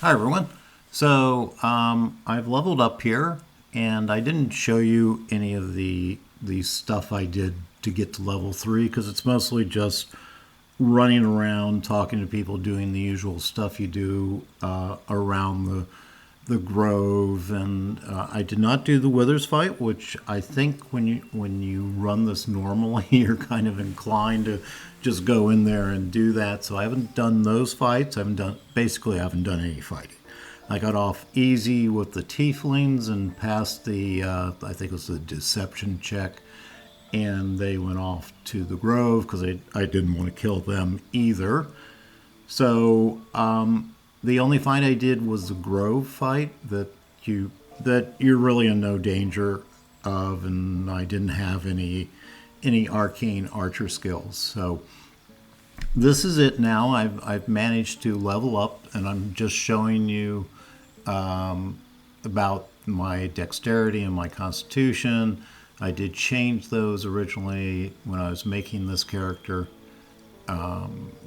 Hi everyone. So I've leveled up here, and I didn't show you any of the stuff I did to get to level 3 because it's mostly just running around, talking to people, doing the usual stuff you do around the grove. And I did not do the withers fight, which I think when you run this normally, you're kind of inclined to just go in there and do that. So I haven't done those fights. I haven't done any fighting. I got off easy with the tieflings and passed the I think it was the deception check, and they went off to the grove because I didn't want to kill them either. So the only fight I did was the grove fight that you're really in no danger of, and I didn't have any arcane archer skills. So this is it now. I've managed to level up, and I'm just showing you about my dexterity and my constitution. I did change those originally when I was making this character.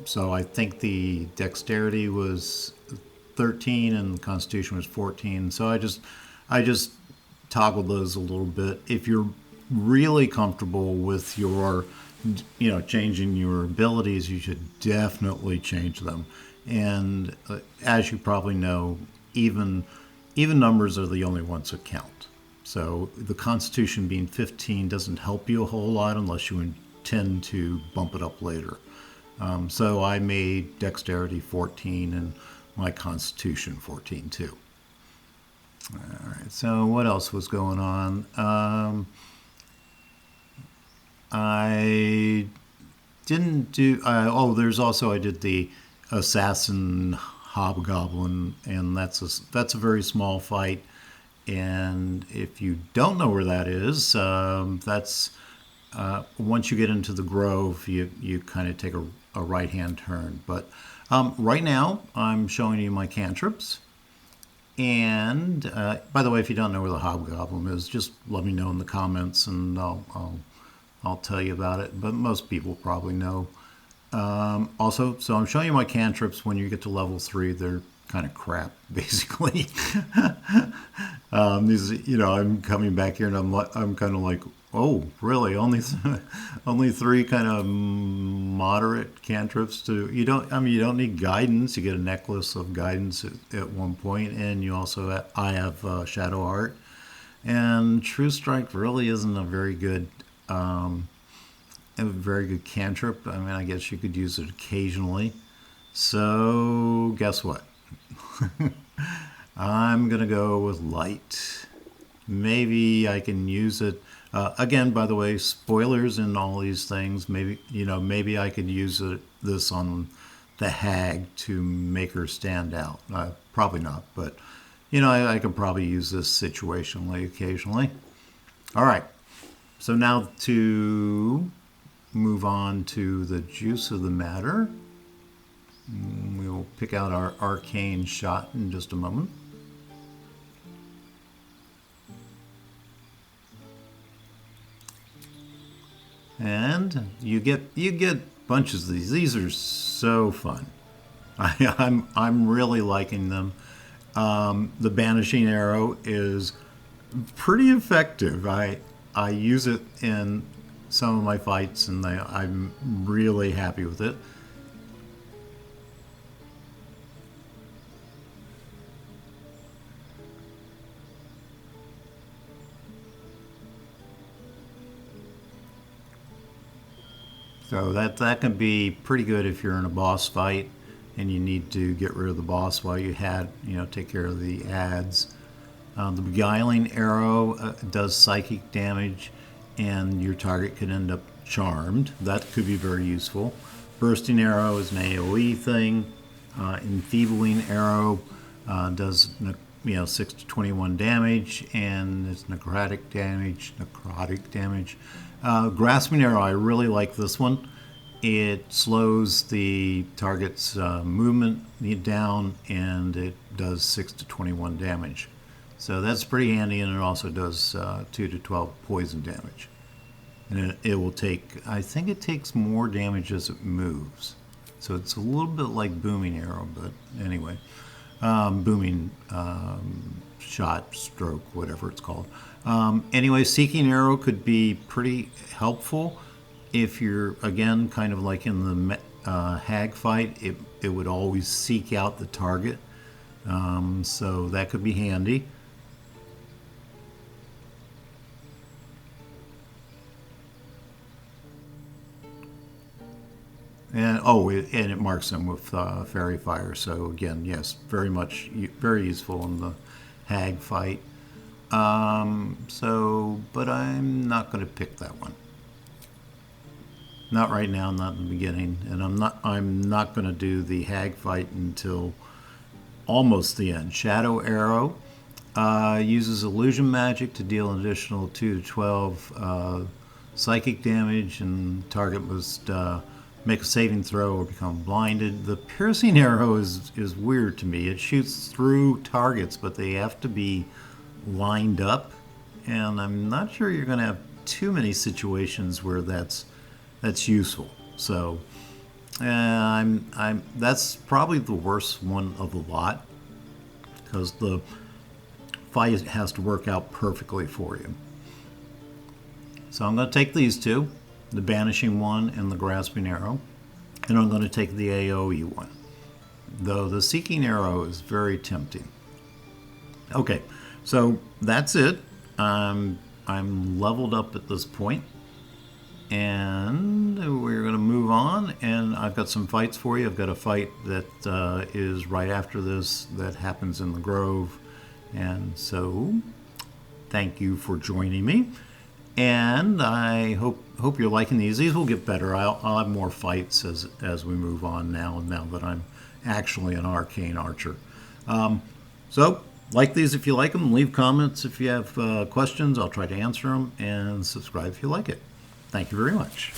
So I think the dexterity was 13 and the constitution was 14. So I just toggled those a little bit. If you're really comfortable with your changing your abilities, you should definitely change them. And as you probably know, even numbers are the only ones that count. So the constitution being 15 doesn't help you a whole lot unless you intend to bump it up later. So I made dexterity 14 and my constitution 14 too. All right, so what else was going on? I didn't do. There's also I did the assassin hobgoblin, and that's a very small fight. And if you don't know where that is, that's once you get into the grove, you kind of take a right hand turn. But right now, I'm showing you my cantrips. And by the way, if you don't know where the hobgoblin is, just let me know in the comments, and I'll tell you about it. But most people probably know. Also, so I'm showing you my cantrips. When you get to level 3, they're kind of crap, basically. I'm coming back here and I'm kind of like, oh, really? Only 3 kind of moderate cantrips to you don't need guidance. You get a necklace of guidance at one point, and you also I have Shadow Heart, and True Strike really isn't a very good cantrip. I mean, I guess you could use it occasionally. So guess what? I'm gonna go with light. Maybe I can use it again. By the way, spoilers in all these things. Maybe I could use this on the hag to make her stand out. Probably not, but I could probably use this situationally occasionally. All right. So now to move on to the juice of the matter. We'll pick out our arcane shot in just a moment. And you get bunches of these. These are so fun. I'm really liking them. The banishing arrow is pretty effective. I use it in some of my fights, and I'm really happy with it. So that can be pretty good if you're in a boss fight and you need to get rid of the boss while take care of the ads. The beguiling arrow does psychic damage, and your target could end up charmed. That could be very useful. Bursting arrow is an AoE thing. Enfeebling arrow does 6 to 21 damage, and it's necrotic damage. Grasping arrow, I really like this one. It slows the target's movement down, and it does 6 to 21 damage. So that's pretty handy, and it also does 2 to 12 poison damage. And it will take, I think it takes more damage as it moves. So it's a little bit like booming arrow, but anyway. booming shot, stroke, whatever it's called. Anyway, Seeking Arrow could be pretty helpful if you're, again, kind of like in the hag fight. It would always seek out the target, so that could be handy. And and it marks them with fairy fire. So again, yes, very useful in the hag fight. But I'm not going to pick that one. Not right now, not in the beginning, and I'm not going to do the hag fight until almost the end. Shadow Arrow uses illusion magic to deal an additional 2 to 12 psychic damage, and target must make a saving throw or become blinded. The piercing arrow is weird to me. It shoots through targets, but they have to be lined up, and I'm not sure you're going to have too many situations where that's useful. So that's probably the worst one of the lot, because the fight has to work out perfectly for you. So I'm going to take these two, the Banishing one and the Grasping Arrow, and I'm going to take the AoE one, though the Seeking Arrow is very tempting. Okay, so that's it. I'm leveled up at this point, and we're going to move on, and I've got some fights for you. I've got a fight that is right after this that happens in the Grove, and so thank you for joining me. And I hope you're liking these. These will get better. I'll have more fights as we move on now that I'm actually an Arcane Archer. So like these if you like them. Leave comments if you have questions. I'll try to answer them. And subscribe if you like it. Thank you very much.